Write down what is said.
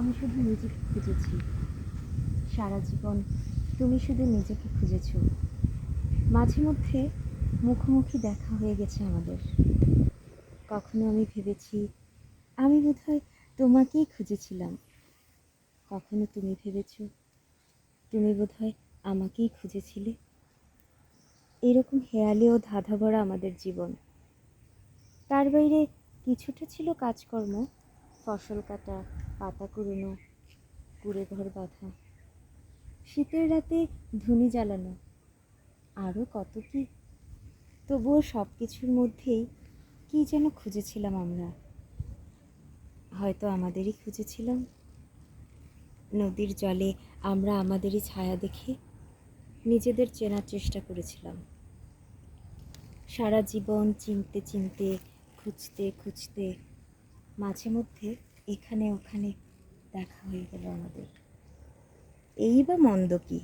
আমি শুধু নিজেকে খুঁজেছি, সারা জীবন তুমি শুধু নিজেকে খুঁজেছ। মাঝে মধ্যে মুখোমুখি দেখা হয়ে গেছে আমাদের। কখনো আমি ভেবেছি আমি বোধহয় তোমাকেই খুঁজেছিলাম, কখনো তুমি ভেবেছ তুমি বোধহয় আমাকেই খুঁজেছিলে। এরকম হেয়ালি ও ধাঁধা ভরা আমাদের জীবন। তার বাইরে কিছুটা ছিল কাজকর্ম, ফসল কাটা, পাতা কুড়োনো, কুড়ে ঘর বাঁধা, শীতের রাতে ধুনি জ্বালানো, আরও কত কি। তবুও সব কিছুর মধ্যেই কী যেন খুঁজেছিলাম আমরা, হয়তো আমাদেরই খুঁজেছিলাম। নদীর জলে আমরা আমাদেরই ছায়া দেখে নিজেদের চেনার চেষ্টা করেছিলাম। সারা জীবন চিনতে চিনতে, খুঁজতে খুঁজতে মাঝে মধ্যে এখানে ওখানে দেখা হয়ে গেল আমাদের। এই বা মন্দ কি।